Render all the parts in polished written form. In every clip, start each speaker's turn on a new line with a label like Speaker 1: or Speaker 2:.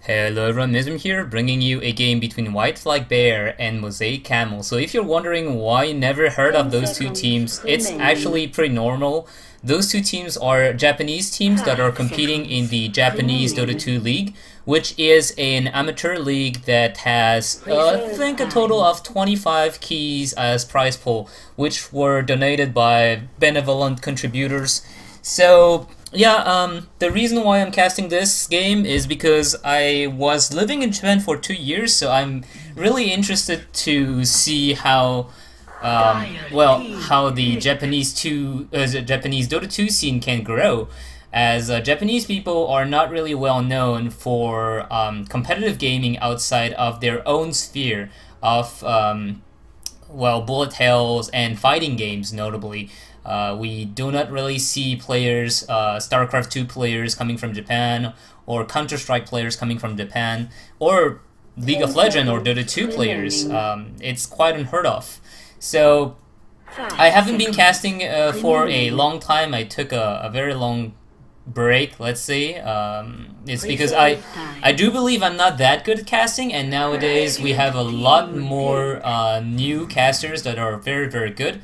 Speaker 1: Hello everyone, Myzzrym here, bringing you a game between White Flag Bear and Mosaic Camel. So if you're wondering why you never heard of those two teams, it's actually pretty normal. Those two teams are Japanese teams that are competing in the Japanese Dota 2 League, which is an amateur league that has, I think, a total of 25 keys as prize pool, which were donated by benevolent contributors. So yeah, the reason why I'm casting this game is because I was living in Japan for 2 years, so I'm really interested to see how, how the Japanese Dota 2 scene can grow, as Japanese people are not really well known for competitive gaming outside of their own sphere of, bullet hells and fighting games, notably. We do not really see players, StarCraft 2 players coming from Japan, or Counter-Strike players coming from Japan, or League of Legends or Dota 2 players. It's quite unheard of. So, I haven't been casting for a long time. I took a very long break, let's say. It's because I do believe I'm not that good at casting, and nowadays we have a lot more new casters that are very, very good.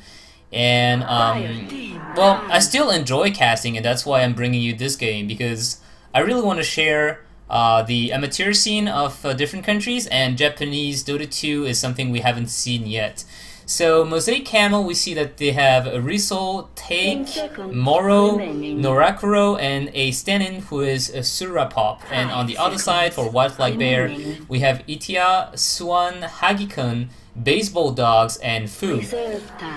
Speaker 1: And, I still enjoy casting, and that's why I'm bringing you this game, because I really want to share the amateur scene of different countries, and Japanese Dota 2 is something we haven't seen yet. So, Mosaic Camel, we see that they have Risol, Take, Moro, Norakuro, and a stand-in who is a Surapop. And on the other side, for White Flag Bear, we have Itia, Swan, Hagikun, Baseball Dogs, and Fu.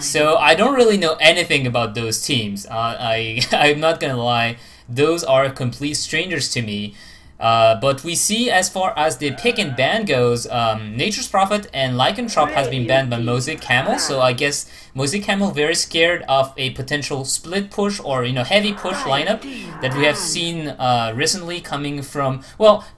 Speaker 1: So I don't really know anything about those teams. I'm not gonna lie, those are complete strangers to me. But we see, as far as the pick and ban goes, Nature's Prophet and Lycanthrope has been banned by Mosaic Camel, so I guess Mosaic Camel very scared of a potential split push or, heavy push lineup that we have seen recently coming from,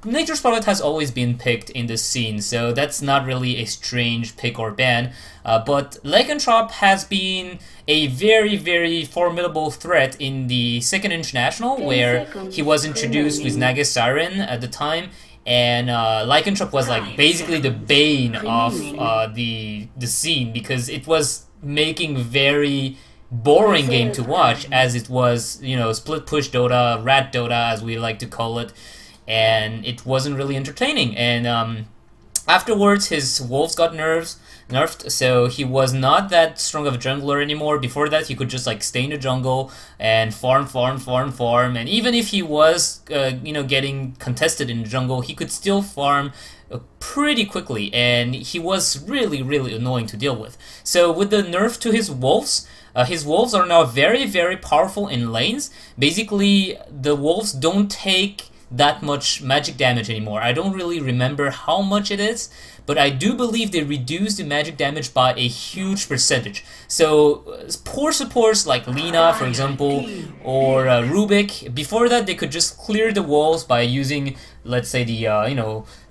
Speaker 1: Nature's Prophet has always been picked in this scene, so that's not really a strange pick or ban. But Lycanthrope has been a very, very formidable threat in the second international, where he was introduced with Nagasiren at the time, and Lycanthrope was like basically the bane of the scene, because it was making very boring game to watch, as it was, split push Dota, rat Dota as we like to call it, and it wasn't really entertaining. And afterwards, his wolves got nerfed, so he was not that strong of a jungler anymore. Before that, he could just like stay in the jungle and farm, and even if he was, getting contested in the jungle, he could still farm pretty quickly, and he was really, really annoying to deal with. So with the nerf to his wolves are now very, very powerful in lanes. Basically, the wolves don't take that much magic damage anymore. I don't really remember how much it is, but I do believe they reduced the magic damage by a huge percentage. So poor supports like Lina, for example, or Rubik, before that they could just clear the walls by using, let's say,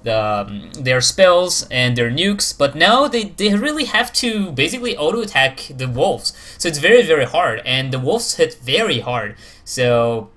Speaker 1: their spells and their nukes, but now they really have to basically auto attack the wolves. So it's very, very hard, and the wolves hit very hard. So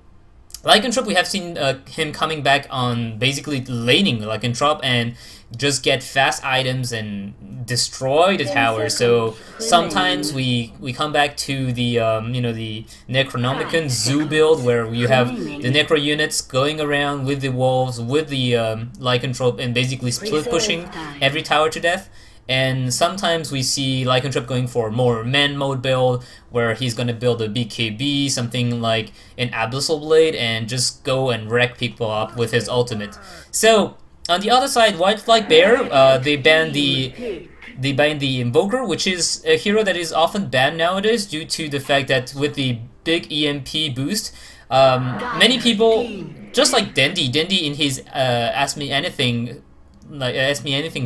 Speaker 1: Lycanthrope, we have seen him coming back on basically laning Lycanthrope and just get fast items and destroy the tower. So sometimes we come back to the the Necronomicon Zoo build, where you have the Necro units going around with the wolves, with the Lycanthrope, and basically split pushing every tower to death. And sometimes we see Lycanthrope going for more man mode build, where he's gonna build a BKB, something like an Abyssal Blade, and just go and wreck people up with his ultimate. So on the other side, White Flag Bear, they banned the Invoker, which is a hero that is often banned nowadays due to the fact that with the big EMP boost, many people, just like Dendy in his Ask Me Anything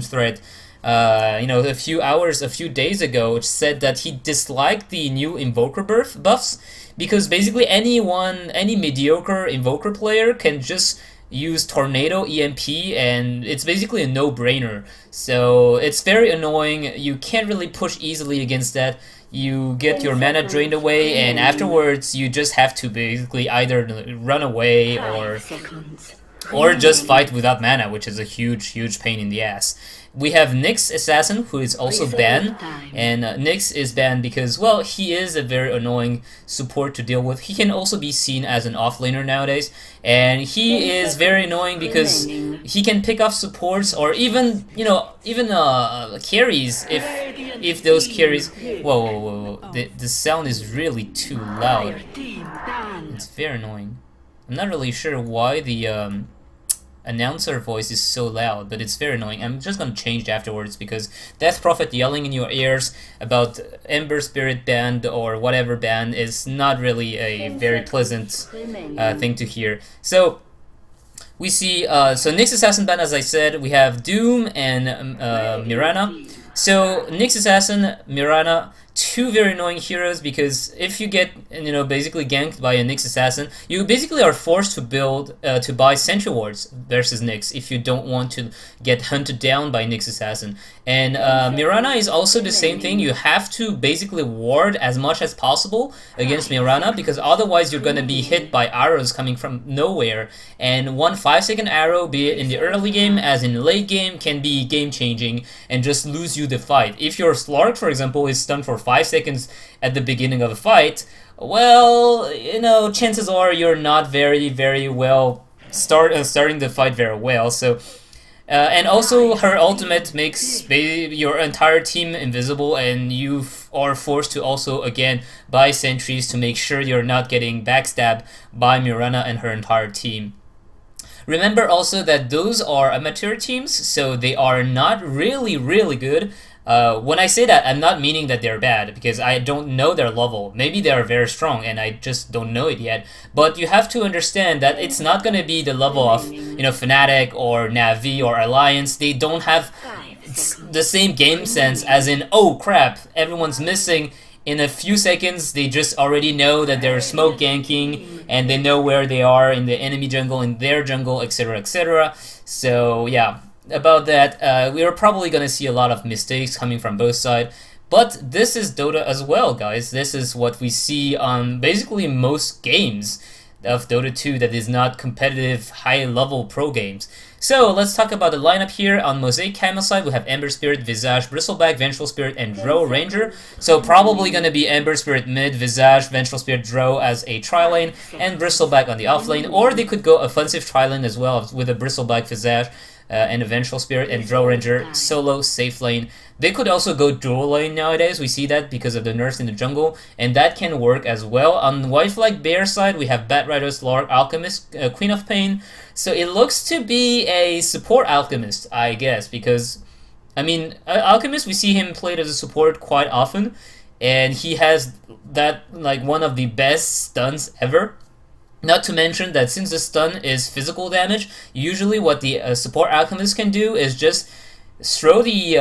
Speaker 1: thread, a few days ago, said that he disliked the new Invoker buffs, because basically any mediocre Invoker player can just use Tornado EMP, and it's basically a no-brainer. So it's very annoying. You can't really push easily against that. You get your mana drained away, and afterwards you just have to basically either run away or or just fight without mana, which is a huge pain in the ass. We have Nyx Assassin, who is also banned, and Nyx is banned because, well, he is a very annoying support to deal with. He can also be seen as an offlaner nowadays, and he is very annoying because he can pick off supports or even, you know, even carries if those carries. Whoa! The sound is really too loud. It's very annoying. I'm not really sure why the announcer voice is so loud, but it's very annoying. I'm just gonna change it afterwards because Death Prophet yelling in your ears about Ember Spirit band or whatever band is not really a very pleasant thing to hear. So we see, so Nyx Assassin band, as I said, we have Doom and Mirana. So Nyx Assassin, Mirana, two very annoying heroes because if you get, you know, basically ganked by a Nyx Assassin, you basically are forced to build to buy Sentry Wards versus Nyx if you don't want to get hunted down by Nyx Assassin. And Mirana is also the same thing. You have to basically ward as much as possible against Mirana because otherwise you're gonna be hit by arrows coming from nowhere. And one 5-second arrow, be it in the early game as in the late game, can be game changing and just lose you the fight. If your Slark, for example, is stunned for 5 seconds at the beginning of a fight, well, you know, chances are you're not very well starting the fight very well. So and also her ultimate makes your entire team invisible, and you are forced to also again buy sentries to make sure you're not getting backstabbed by Mirana and her entire team. Remember also that those are amateur teams, so they are not really good. When I say that, I'm not meaning that they're bad, because I don't know their level. Maybe they are very strong, and I just don't know it yet. But you have to understand that it's not going to be the level of, you know, Fnatic or Na'Vi or Alliance. They don't have the same game sense as in, oh crap, everyone's missing. In a few seconds, they just already know that they're smoke ganking, and they know where they are in the enemy jungle, in their jungle, etc, etc. So yeah, about that, we are probably going to see a lot of mistakes coming from both sides. But this is Dota as well, guys. This is what we see on basically most games of Dota 2 that is not competitive, high-level pro games. So let's talk about the lineup here. On Mosaic Camel side, we have Ember Spirit, Visage, Bristleback, Vengeful Spirit, and Drow Ranger. So probably going to be Ember Spirit mid, Visage, Vengeful Spirit, Drow as a tri-lane, and Bristleback on the off-lane. Or they could go offensive tri-lane as well with a Bristleback, Visage, and a Vengeful Spirit, and Drow Ranger solo safe lane. They could also go dual lane nowadays. We see that because of the nerfs in the jungle, and that can work as well. On White Flag Bear side, we have Bat Rider, Slark, Alchemist, Queen of Pain. So it looks to be a support Alchemist, I guess, because, I mean, Alchemist, we see him played as a support quite often, and he has that, like, one of the best stuns ever. Not to mention that since the stun is physical damage, usually what the support Alchemist can do is just throw the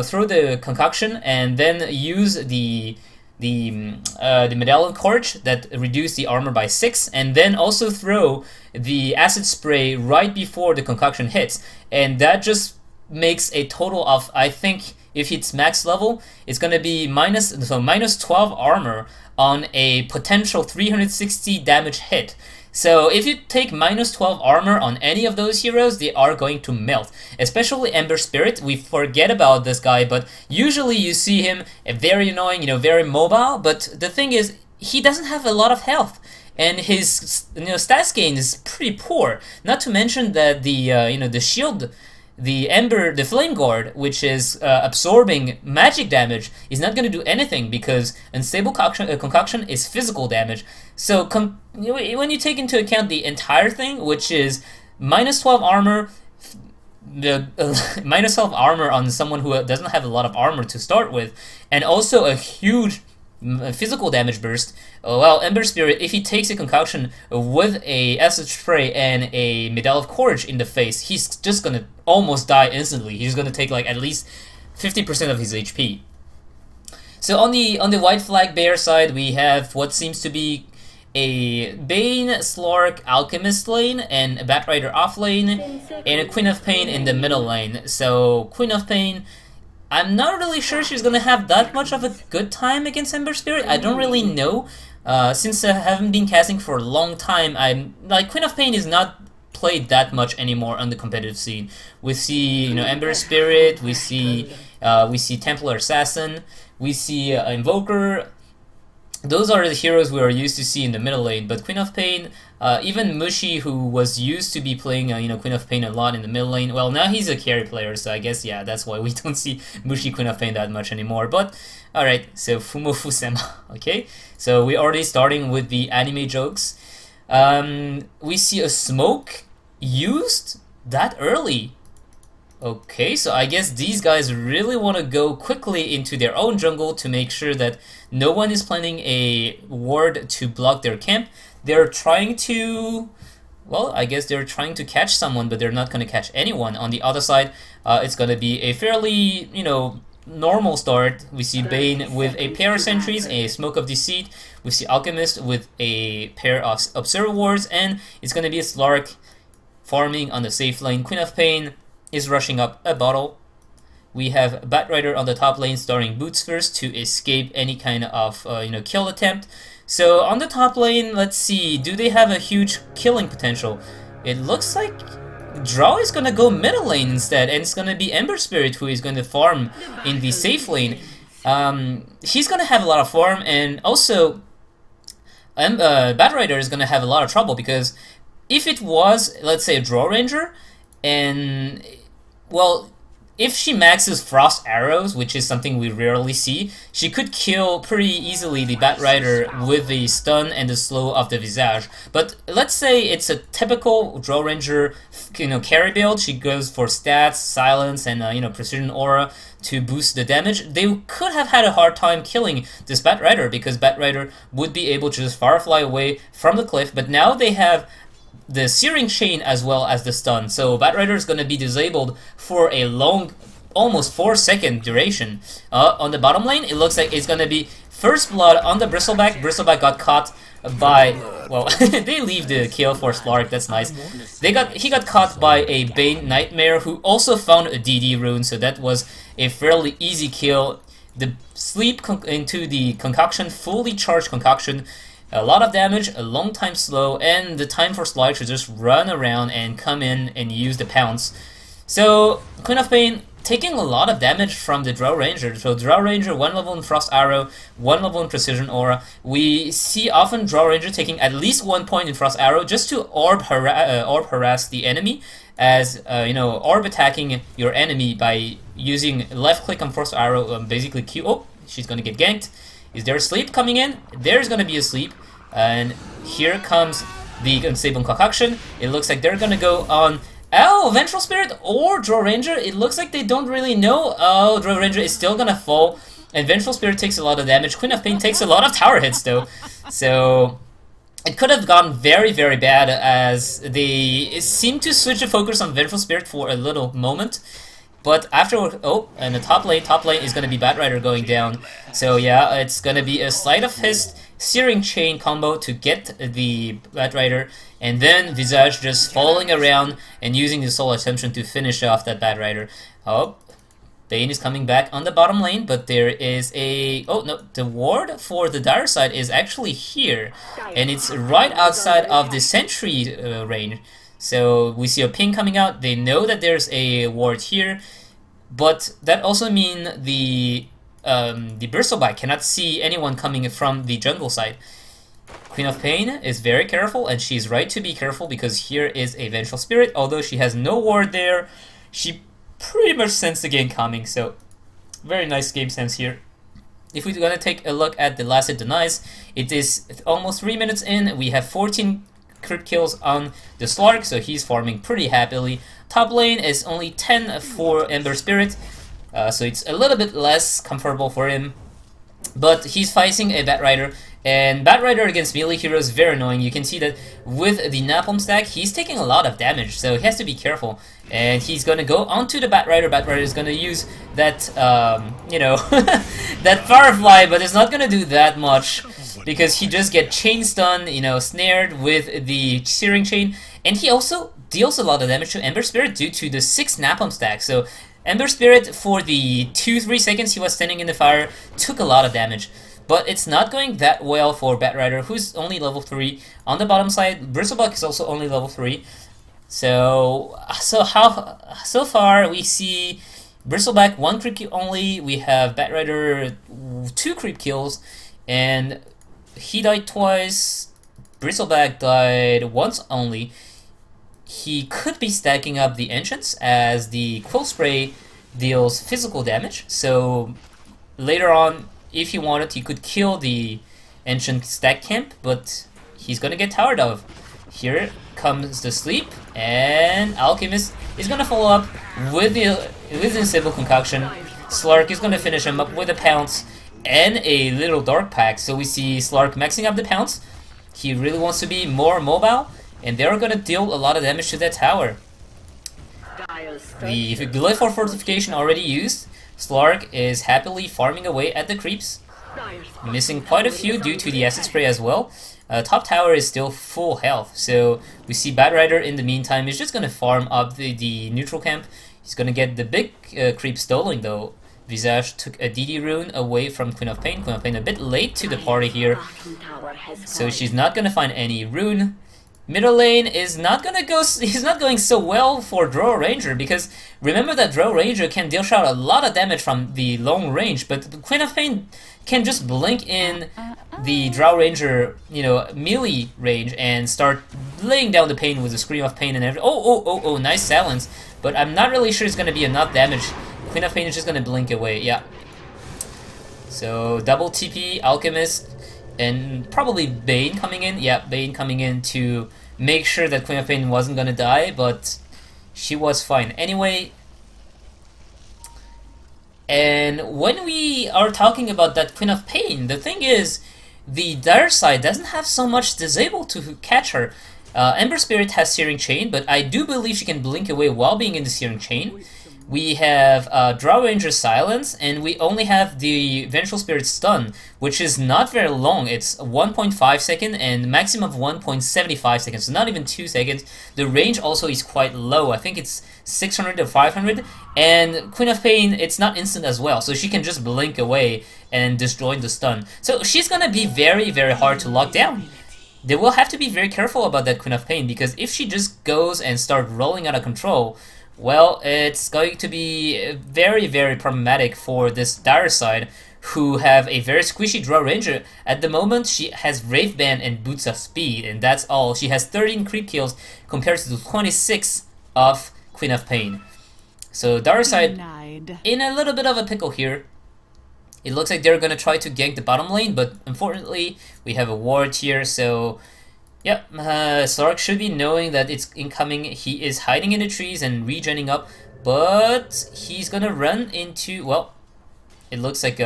Speaker 1: throw the concoction and then use the medallion torch that reduce the armor by 6, and then also throw the acid spray right before the concoction hits, and that just makes a total of, I think, if it's max level, it's gonna be minus 12 armor on a potential 360 damage hit. So if you take minus 12 armor on any of those heroes, they are going to melt. Especially Ember Spirit, we forget about this guy, but usually you see him very annoying, very mobile, but the thing is, he doesn't have a lot of health. And his stats gain is pretty poor. Not to mention that the shield, the Flame Guard, which is absorbing magic damage, is not going to do anything because Unstable Concoction is physical damage. So when you take into account the entire thing, which is minus 12 armor, minus 12 armor on someone who doesn't have a lot of armor to start with, and also a huge physical damage burst, well, Ember Spirit, if he takes a concoction with a acid spray and a Medal of Courage in the face, he's just gonna almost die instantly. He's gonna take like at least 50% of his HP. So on the White Flag Bear side, we have what seems to be a Bane, Slark, Alchemist lane, and a Bat Rider off lane, and a Queen of Pain in the middle lane. So Queen of Pain, I'm not really sure she's gonna have that much of a good time against Ember Spirit. I don't really know. Since I haven't been casting for a long time, I'm like, Queen of Pain is not played that much anymore on the competitive scene. We see, you know, Ember Spirit, we see Templar Assassin, we see Invoker. Those are the heroes we are used to see in the middle lane, but Queen of Pain, even Mushi, who was used to be playing, you know, Queen of Pain a lot in the middle lane, well, now he's a carry player, so I guess, yeah, that's why we don't see Mushi Queen of Pain that much anymore. But, alright, so Fumo Fusema, okay? So we're already starting with the anime jokes. We see a smoke used that early. Okay, so I guess these guys really want to go quickly into their own jungle to make sure that no one is planning a ward to block their camp. They're trying to, well, I guess they're trying to catch someone, but they're not going to catch anyone. On the other side, it's going to be a fairly, you know, normal start. We see Bane with a pair of sentries, a Smoke of Deceit. We see Alchemist with a pair of Observer Wards, and it's going to be a Slark farming on the safe lane. Queen of Pain is rushing up a bottle. We have Batrider on the top lane starting boots first to escape any kind of you know, kill attempt. So on the top lane, let's see, do they have a huge killing potential? It looks like Draw is gonna go middle lane instead, and it's gonna be Ember Spirit who is going to farm in the safe lane. He's gonna have a lot of farm, and also Batrider is gonna have a lot of trouble, because if it was, let's say, a Draw Ranger, and well, if she maxes Frost Arrows, which is something we rarely see, she could kill pretty easily the Batrider with the stun and the slow of the Visage. But let's say it's a typical Draw Ranger, you know, carry build. She goes for stats, silence, and you know, precision aura to boost the damage. They could have had a hard time killing this Batrider, because Batrider would be able to just Firefly away from the cliff. But now they have the Searing Chain as well as the stun, so Batrider is going to be disabled for a long, almost 4-second duration. On the bottom lane, it looks like it's going to be First Blood on the Bristleback. Bristleback got caught by, well, they leave the kill for Slark, that's nice. He got caught by a Bane Nightmare, who also found a DD rune, so that was a fairly easy kill. The sleep into the concoction, fully charged concoction, a lot of damage, a long time slow, and the time for Slark to just run around and come in and use the pounce. So Queen of Pain taking a lot of damage from the Draw Ranger. So Draw Ranger, 1 level in Frost Arrow, 1 level in Precision Aura. We see often Draw Ranger taking at least 1 point in Frost Arrow just to orb harass the enemy, as you know, orb attacking your enemy by using left click on Frost Arrow, basically Q. Oh, she's gonna get ganked. Is there a sleep coming in? There's gonna be a sleep, and here comes the Unstable Concoction. It looks like they're gonna go on Vengeful Spirit or Draw Ranger. It looks like they don't really know. Oh, Draw Ranger is still gonna fall, and Vengeful Spirit takes a lot of damage. Queen of Pain takes a lot of tower hits though, so it could have gone very, very bad, as they seem to switch the focus on Vengeful Spirit for a little moment. But afterward, oh, and the top lane is going to be Batrider going down. So yeah, it's going to be a Sleight of Fist, Searing Chain combo to get the Batrider, and then Visage just falling around and using the Soul Assumption to finish off that Batrider. Oh, Bane is coming back on the bottom lane, but there is a... oh no, the ward for the Dire side is actually here, and it's right outside of the Sentry range. So we see a ping coming out. They know that there's a ward here, but that also means the Bristleback cannot see anyone coming from the jungle side. Queen of Pain is very careful, and she's right to be careful, because here is a Vengeful Spirit. Although she has no ward there, she pretty much sensed the game coming. So very nice game sense here. If we're gonna take a look at the last hit denies, it is almost 3 minutes in. We have 14 crit kills on the Slark, so he's farming pretty happily. Top lane is only 10 for Ember Spirit, so it's a little bit less comfortable for him. But he's fighting a Batrider, and Batrider against melee heroes is very annoying. You can see that with the Napalm stack, he's taking a lot of damage, so he has to be careful. And he's gonna go onto the Batrider. Batrider is gonna use that, you know, that Firefly, but it's not gonna do that much, because he just gets chain stun, you know, snared with the Searing Chain, and he also deals a lot of damage to Ember Spirit due to the 6 Napalm stack. So Ember Spirit, for the 2-3 seconds he was standing in the fire, took a lot of damage. But it's not going that well for Batrider, who's only level 3. On the bottom side, Bristleback is also only level 3. So far we see Bristleback 1 creep kill only. We have Batrider 2 creep kills, and he died twice. Bristleback died once only. He could be stacking up the Ancients as the Quill Spray deals physical damage. So later on, if he wanted, he could kill the Ancient stack camp, but he's gonna get towered of. Here comes the sleep, and Alchemist is gonna follow up with the Disable Concoction. Slark is gonna finish him up with a Pounce and a little Dark Pack. So we see Slark maxing up the Pounce. He really wants to be more mobile, and they're gonna deal a lot of damage to that tower. The Glyph for Fortification already used. Slark is happily farming away at the creeps, missing quite a few due to the Acid Spray as well. Top tower is still full health, so we see Batrider in the meantime is just gonna farm up the neutral camp. He's gonna get the big creep stolen though. Visage took a DD rune away from Queen of Pain. Queen of Pain a bit late to the party here, so she's not gonna find any rune. Middle lane is not gonna go. He's not going so well for Drow Ranger, because remember that Drow Ranger can deal out a lot of damage from the long range, but the Queen of Pain can just blink in the Drow Ranger, you know, melee range and start laying down the pain with a Scream of Pain and everything. Oh, nice silence, but I'm not really sure it's gonna be enough damage. Queen of Pain is just gonna blink away. Yeah. So double TP, Alchemist, and probably Bane coming in. Yeah, Bane coming in to make sure that Queen of Pain wasn't gonna die, but she was fine anyway. And when we are talking about that Queen of Pain, the thing is, the dire side doesn't have so much disable to catch her. Ember Spirit has Searing Chain, but I do believe she can blink away while being in the Searing Chain. We have Drow Ranger Silence, and we only have the Vengeful Spirit Stun, which is not very long. It's 1.5 seconds and maximum of 1.75 seconds, so not even 2 seconds. The range also is quite low. I think it's 600 to 500, and Queen of Pain, it's not instant as well, so she can just blink away and destroy the stun. So she's gonna be very, very hard to lock down. They will have to be very careful about that Queen of Pain, because if she just goes and starts rolling out of control, well, it's going to be very, very problematic for this dire side, who have a very squishy Drow Ranger. At the moment, she has Wraith Band and Boots of Speed, and that's all. She has 13 creep kills compared to the 26 of Queen of Pain. So dire side in a little bit of a pickle here. It looks like they're gonna try to gank the bottom lane, but unfortunately, we have a ward here, so yep, Slark should be knowing that it's incoming. He is hiding in the trees and regenning up, but he's gonna run into, well, it looks like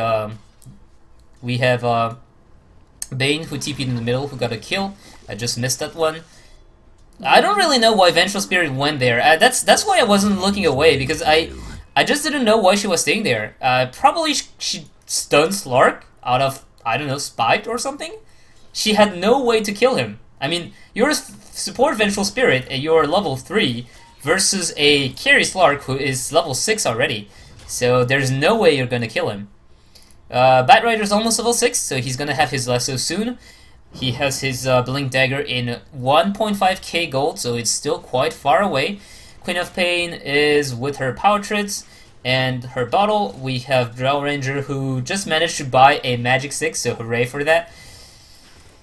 Speaker 1: we have Bane who TP'd in the middle, who got a kill. I just missed that one. I don't really know why Vengeful Spirit went there. That's why I wasn't looking away, because I just didn't know why she was staying there. Probably she stunned Slark out of, I don't know, spite or something. She had no way to kill him. I mean, you're a support Vengeful Spirit and you're level 3 versus a carry Slark who is level 6 already. So there's no way you're gonna kill him. Batrider's almost level 6, so he's gonna have his lasso soon. He has his Blink Dagger in 1.5k gold, so it's still quite far away. Queen of Pain is with her Power Trids and her bottle. We have Drow Ranger who just managed to buy a Magic 6, so hooray for that.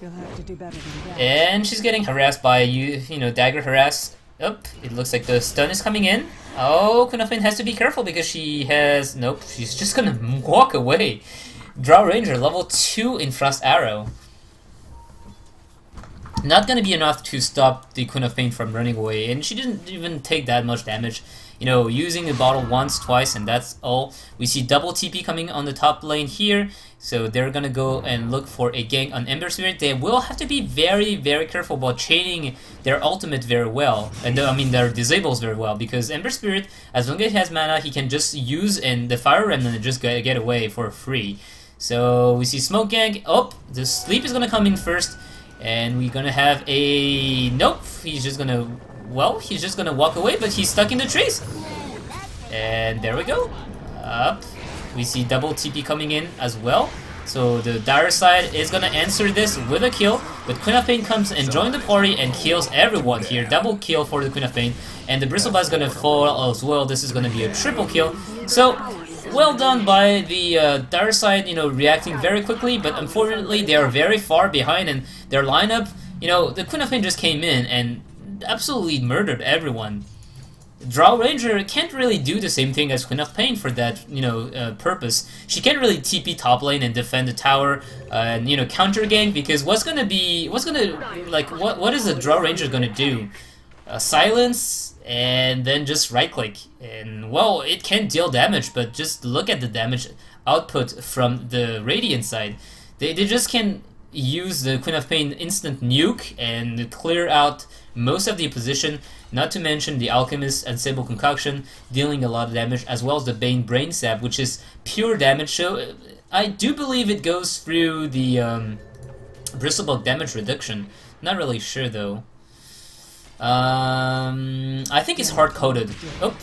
Speaker 2: You'll have to do better than that.
Speaker 1: And she's getting harassed by, you know, dagger harass. Oh, it looks like the stun is coming in. Oh, Queen of Pain has to be careful because she has, nope, she's just gonna walk away. Drow Ranger, level 2 in Frost Arrow. Not gonna be enough to stop the Queen of Pain from running away, and she didn't even take that much damage. You know, using the bottle once, twice, and that's all. We see double TP coming on the top lane here, so they're gonna go and look for a gank on Ember Spirit. They will have to be very, very careful about chaining their ultimate very well, and I mean their disables very well, because Ember Spirit, as long as he has mana, he can just use in the Fire Remnant and just get away for free. So we see Smoke Gank. Oh, the Sleep is gonna come in first, and we're gonna have a, nope, he's just gonna, well, he's just gonna walk away, but he's stuck in the trees. And there we go. Up. We see double TP coming in as well. So the dire side is gonna answer this with a kill, but Queen of Pain comes and joins the party and kills everyone here. Double kill for the Queen of Pain, and the Bristlebat is gonna fall as well. This is gonna be a triple kill. So well done by the dire side, you know, reacting very quickly, but unfortunately they are very far behind, and their lineup, you know, the Queen of Pain just came in and absolutely murdered everyone. Drow Ranger can't really do the same thing as Queen of Pain for that, you know, purpose. She can't really TP top lane and defend the tower and, you know, counter gank, because what is the Drow Ranger gonna do? Silence and then just right click, and well, it can deal damage, but just look at the damage output from the Radiant side. They just can use the Queen of Pain instant nuke and clear out most of the opposition, not to mention the Alchemist and Sable Concoction dealing a lot of damage, as well as the Bane Brain Sap, which is pure damage. So I do believe it goes through the Bristlebat damage reduction. Not really sure though. I think it's hard-coded. Oh,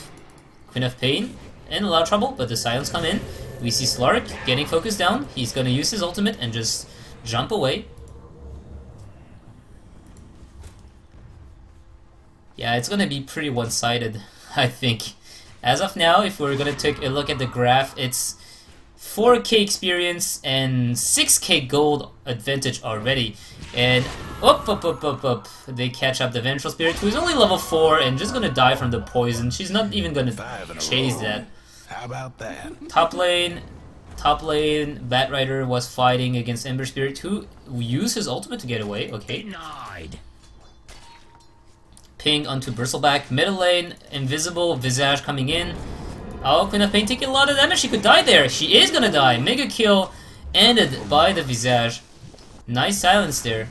Speaker 1: Queen of Pain in a lot of trouble, but the Silence come in. We see Slark getting focused down. He's gonna use his ultimate and just jump away. Yeah, it's gonna be pretty one-sided, I think. As of now, if we're gonna take a look at the graph, it's 4k experience and 6k gold advantage already. And up. They catch up the Vengeful Spirit, who is only level 4 and just gonna die from the poison. She's not even gonna chase that.
Speaker 3: How about that?
Speaker 1: Top lane, Batrider was fighting against Ember Spirit, who used his ultimate to get away. Okay.
Speaker 3: Denied.
Speaker 1: Ping onto Bristleback. Middle lane, Invisible, Visage coming in. Oh, Queen of Pain taking a lot of damage. She could die there. She is gonna die. Mega kill ended by the Visage. Nice silence there.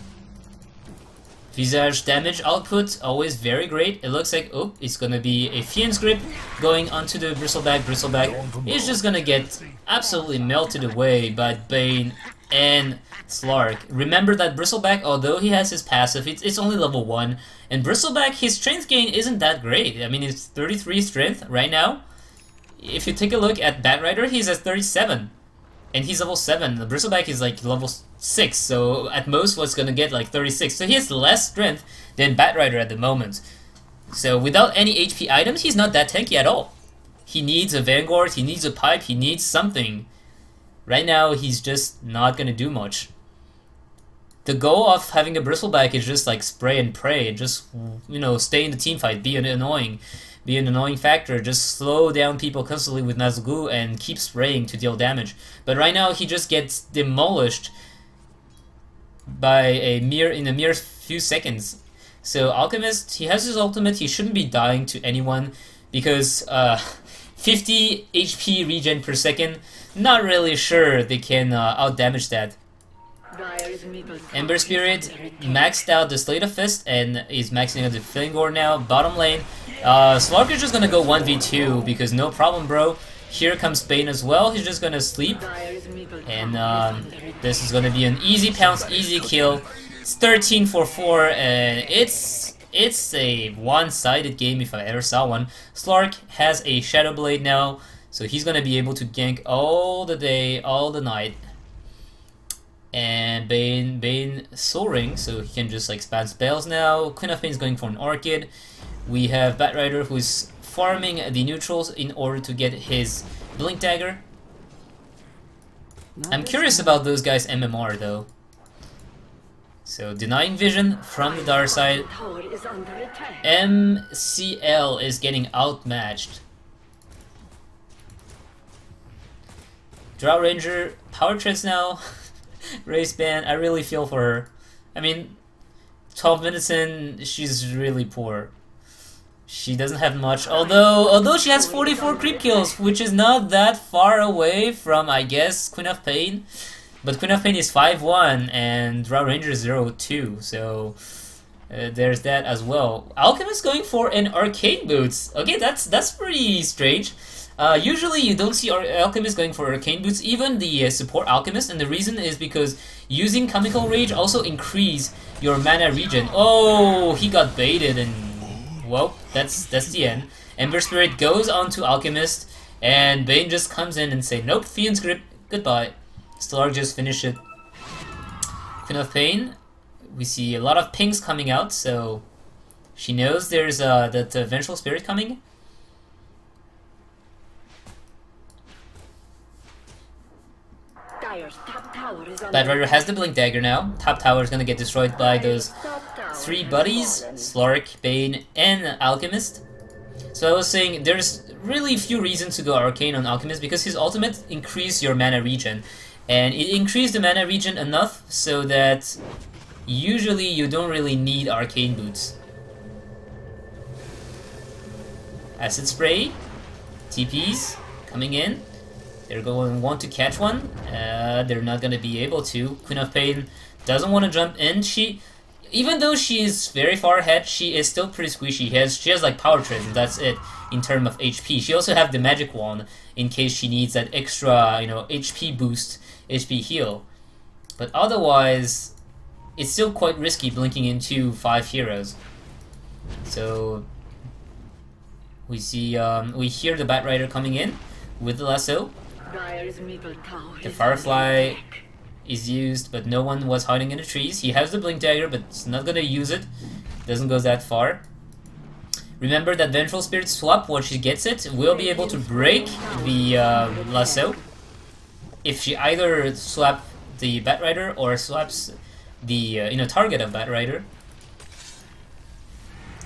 Speaker 1: Visage damage output, always very great. It looks like, oh, it's gonna be a Fiend's Grip going onto the Bristleback. Bristleback is just gonna get absolutely melted away by Bane and Slark. Remember that Bristleback, although he has his passive, it's only level 1. And Bristleback, his strength gain isn't that great. I mean, it's 33 strength right now. If you take a look at Batrider, he's at 37. And he's level 7. The Bristleback is like level 6, so at most what's gonna get like 36. So he has less strength than Batrider at the moment. So without any HP items, he's not that tanky at all. He needs a Vanguard, he needs a pipe, he needs something. Right now, he's just not gonna do much. The goal of having a Bristleback is just like spray and pray, and just, you know, stay in the team fight, be an annoying factor, just slow down people constantly with Nazgûl and keep spraying to deal damage. But right now he just gets demolished by in a mere few seconds. So Alchemist, he has his ultimate, he shouldn't be dying to anyone, because 50 HP regen per second, not really sure they can out-damage that. Ember Spirit maxed out the Slate of Fist and is maxing out the Flingor now. Bottom lane, Slark is just gonna go 1v2 because no problem, bro. Here comes Bane as well. He's just gonna sleep, and this is gonna be an easy pounce, easy kill. It's 13 for 4, and it's a one-sided game if I ever saw one. Slark has a Shadow Blade now, so he's gonna be able to gank all the day, all the night. And Bane soaring, so he can just like spam spells now. Queen of Pain is going for an Orchid. We have Batrider who's farming the neutrals in order to get his Blink Dagger. I'm curious about those guys' MMR though. So denying vision from the dark side. MCL is getting outmatched. Drow Ranger power treads now. Race ban, I really feel for her. I mean, 12 minutes in, she's really poor. She doesn't have much, although she has 44 creep kills, which is not that far away from, I guess, Queen of Pain. But Queen of Pain is 5-1 and Drow Ranger is 0-2, so there's that as well. Alchemist going for an Arcane Boots. Okay, that's pretty strange. Usually you don't see Alchemist going for Arcane Boots, even the support Alchemist, and the reason is because using Chemical Rage also increase your mana regen. Oh, he got baited, and well, that's the end. Ember Spirit goes on to Alchemist, and Bane just comes in and say, nope, Fiend's Grip, goodbye. Slark just finished it. Queen of Pain. We see a lot of pings coming out, so she knows there's that Vengeful Spirit coming. Batrider has the Blink Dagger now. Top tower is gonna get destroyed by those 3 buddies, Slark, Bane, and Alchemist. So I was saying there's really few reasons to go Arcane on Alchemist because his ultimate increase your mana regen. And it increased the mana regen enough so that usually you don't really need Arcane Boots. Acid Spray, TPs coming in. They're going to want to catch one. They're not going to be able to. Queen of Pain doesn't want to jump in. Even though she is very far ahead, she is still pretty squishy. She has like Power Tread, and that's it in terms of HP. She also has the Magic Wand in case she needs that extra, HP boost, HP heal. But otherwise, it's still quite risky blinking into 5 heroes. So we see, we hear the Batrider coming in with the lasso. The Firefly is used, but no one was hiding in the trees. He has the Blink Dagger, but it's not gonna use it. Doesn't go that far. Remember that Vengeful Spirit swap, once she gets it, will be able to break the lasso. If she either swap the Batrider or swaps the target of Batrider.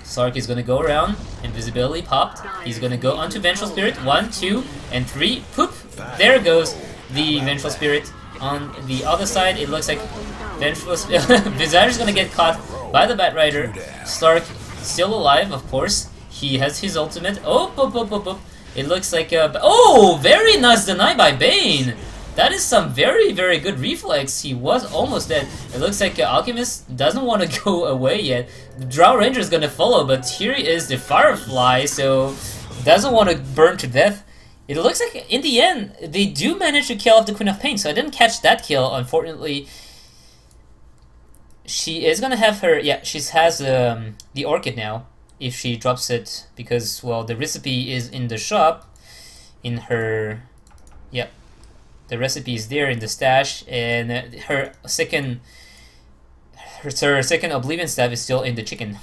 Speaker 1: Slark is gonna go around, invisibility popped. He's gonna go onto Vengeful Spirit. 1, 2, and 3. Poop! There goes the Vengeful Spirit. On the other side, it looks like Vengeful Spirit. Visage is gonna get caught by the Batrider. Slark still alive, of course. He has his ultimate. Oh, boop, boop, boop, boop. It looks like oh, very nice deny by Bane. That is some very, very good reflex. He was almost dead. It looks like Alchemist doesn't want to go away yet. The Drow Ranger is going to follow, but here is the Firefly, so doesn't want to burn to death. It looks like, in the end, they do manage to kill off the Queen of Pain, so I didn't catch that kill, unfortunately. She is going to have her... Yeah, she has the Orchid now, if she drops it, because, well, the recipe is in the shop, in her... Yeah. The recipe is there in the stash, and her second Oblivion Staff is still in the chicken.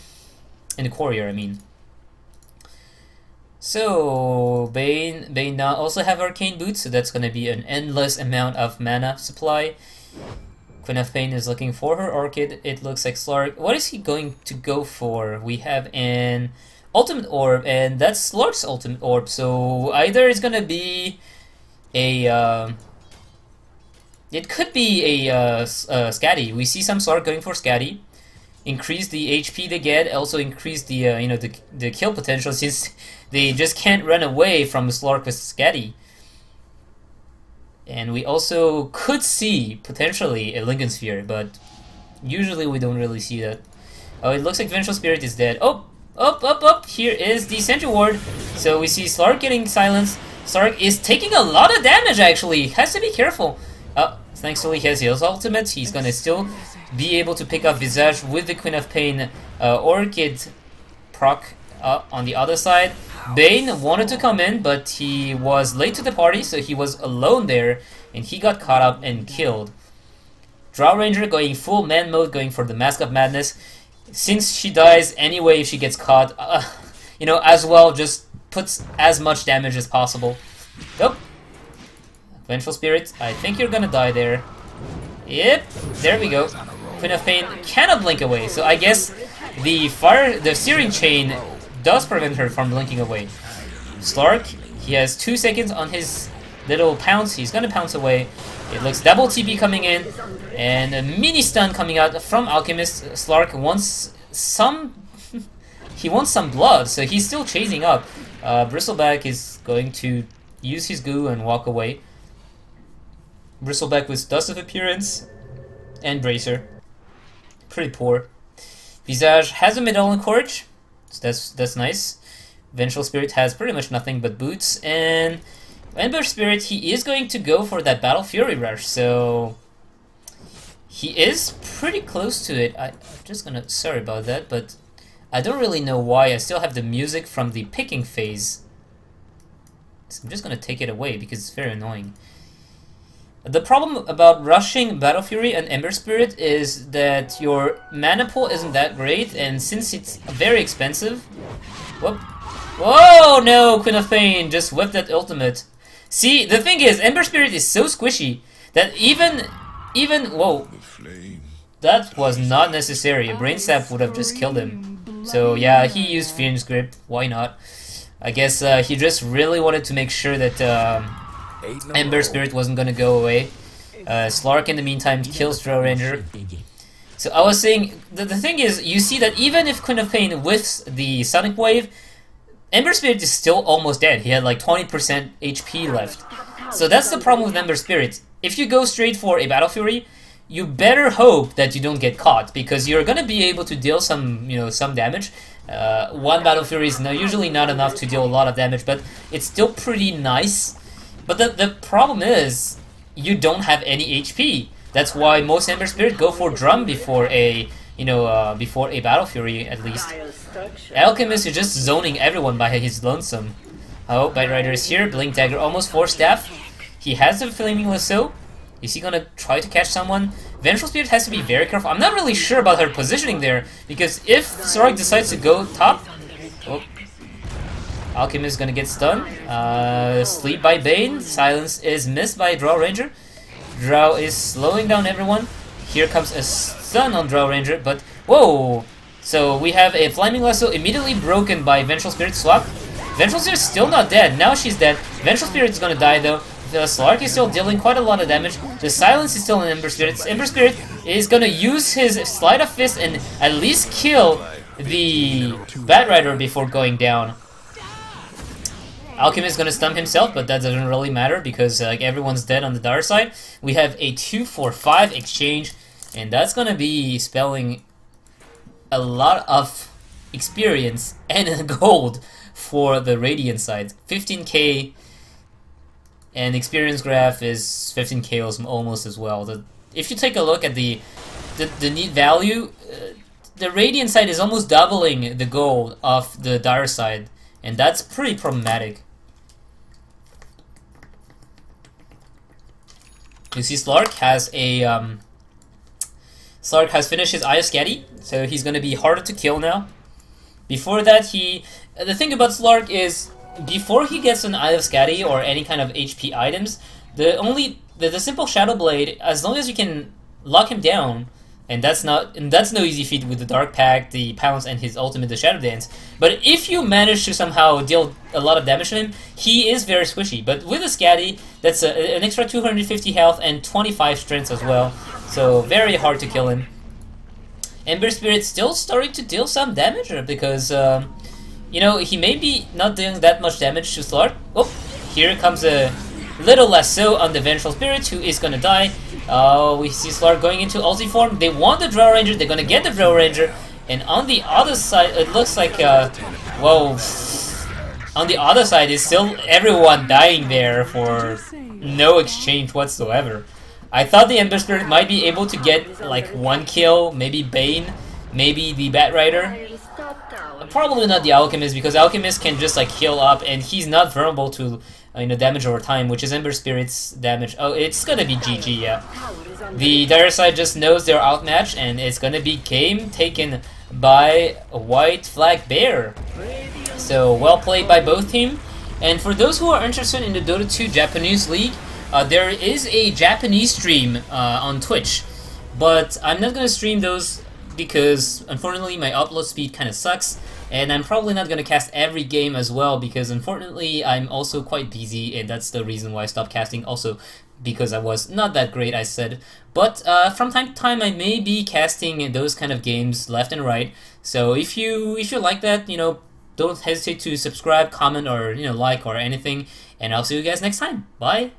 Speaker 1: In the courier, I mean. So, Bane now also have Arcane Boots, so that's going to be an endless amount of mana supply. Queen of Pain is looking for her Orchid. It looks like Slark. What is he going to go for? We have an Ultimate Orb, and that's Slark's Ultimate Orb, so either it's going to be a... It could be a Scatty. We see some Slark going for Scatty. Increase the HP they get, also increase the the kill potential since they just can't run away from Slark with Scatty. And we also could see potentially a Lincoln Sphere, but usually we don't really see that. Oh, it looks like Vengeful Spirit is dead. Oh, up! Here is the Sentry Ward. So we see Slark getting silenced. Slark is taking a lot of damage actually. Has to be careful. Thankfully he has his ultimate. He's gonna still be able to pick up Visage with the Queen of Pain Orchid proc on the other side. Bane wanted to come in, but he was late to the party, so he was alone there, and he got caught up and killed. Drow Ranger going full man mode, going for the Mask of Madness. Since she dies anyway if she gets caught, as well just puts as much damage as possible. Nope. Vengeful Spirit, I think you're gonna die there. Yep, there we go. Queen of Pain cannot blink away, so I guess the Searing Chain does prevent her from blinking away. Slark, he has 2 seconds on his little pounce. He's gonna pounce away. It looks double TP coming in, and a mini stun coming out from Alchemist. Slark wants some... he wants some blood, so he's still chasing up. Bristleback is going to use his goo and walk away. Bristleback with Dust of Appearance and Bracer. Pretty poor. Visage has a Medallion Courage, so that's nice. Vengeful Spirit has pretty much nothing but boots, and Ember Spirit, he is going to go for that Battle Fury Rush, so he is pretty close to it. I'm just gonna, sorry about that, but I don't really know why. I still have the music from the picking phase, so I'm just gonna take it away because it's very annoying. The problem about rushing Battle Fury and Ember Spirit is that your mana pool isn't that great, and since it's very expensive... Whoop. Whoa, no! Queen of Pain just whipped that ultimate. See, the thing is, Ember Spirit is so squishy that even... Whoa. That was not necessary. A Brain Sap would have just killed him. So yeah, he used Fiend's Grip. Why not? I guess he just really wanted to make sure that Ember Spirit wasn't gonna go away. Slark in the meantime kills Drow Ranger. So I was saying, the thing is, you see that even if Queen of Pain whiffs the Sonic Wave, Ember Spirit is still almost dead. He had like 20% HP left. So that's the problem with Ember Spirit. If you go straight for a Battle Fury, you better hope that you don't get caught, because you're gonna be able to deal some, some damage. One Battle Fury is usually not enough to deal a lot of damage, but it's still pretty nice. But the problem is, you don't have any HP. That's why most Ember Spirit go for Drum before a, before a Battle Fury at least. Alchemist is just zoning everyone by his lonesome. Oh, Bite Rider is here. Blink Dagger almost 4 staff. He has a Flaming Lasso. Is he gonna try to catch someone? Vengeful Spirit has to be very careful. I'm not really sure about her positioning there, because if Sorg decides to go top... Oh, Alchemist is gonna get stunned. Sleep by Bane. Silence is missed by Drow Ranger. Drow is slowing down everyone. Here comes a stun on Drow Ranger, but... Whoa! So we have a Flaming Lasso immediately broken by Vengeful Spirit swap. Vengeful Spirit is still not dead. Now she's dead. Vengeful Spirit is gonna die though. The Slark is still dealing quite a lot of damage. The Silence is still in Ember Spirit. Ember Spirit is gonna use his Sleight of Fist and at least kill the Bat Rider before going down. Alchemist is gonna stun himself, but that doesn't really matter because everyone's dead on the dark side. We have a 2-4-5 exchange, and that's gonna be spelling a lot of experience and gold for the Radiant side. 15k. And experience graph is 15k almost as well. If you take a look at the neat value, the Radiant side is almost doubling the gold of the Dire side, and that's pretty problematic. You see, Slark has finished his Eye of Skadi, so he's gonna be harder to kill now. Before that, the thing about Slark is, before he gets an Eye of Skadi or any kind of HP items, the simple Shadow Blade, as long as you can lock him down, and that's no easy feat with the Dark Pact, the Pounce, and his ultimate, the Shadow Dance. But if you manage to somehow deal a lot of damage to him, he is very squishy. But with a Skadi, that's an extra 250 health and 25 strength as well, so very hard to kill him. Ember Spirit still starting to deal some damage because he may be not doing that much damage to Slark. Oh, here comes a little lasso on the Vengeful Spirit, who is gonna die. We see Slark going into ulti form. They want the Drow Ranger, they're gonna get the Drow Ranger. And on the other side, it looks like, whoa. On the other side is still everyone dying there for no exchange whatsoever. I thought the Ember Spirit might be able to get like 1 kill, maybe Bane, maybe the Bat Rider. Probably not the Alchemist, because Alchemist can just like heal up, and he's not vulnerable to damage over time, which is Ember Spirit's damage. Oh, it's gonna be GG, yeah. The Dire side just knows they're outmatched, and it's gonna be game taken by a White Flag Bear. So well played by both teams. And for those who are interested in the Dota 2 Japanese League, there is a Japanese stream on Twitch, but I'm not gonna stream those because unfortunately my upload speed kind of sucks, and I'm probably not gonna cast every game as well because unfortunately I'm also quite busy, and that's the reason why I stopped casting, also because I was not that great, I said. But from time to time I may be casting those kind of games left and right, so if you like that, don't hesitate to subscribe, comment, or like or anything, and I'll see you guys next time. Bye.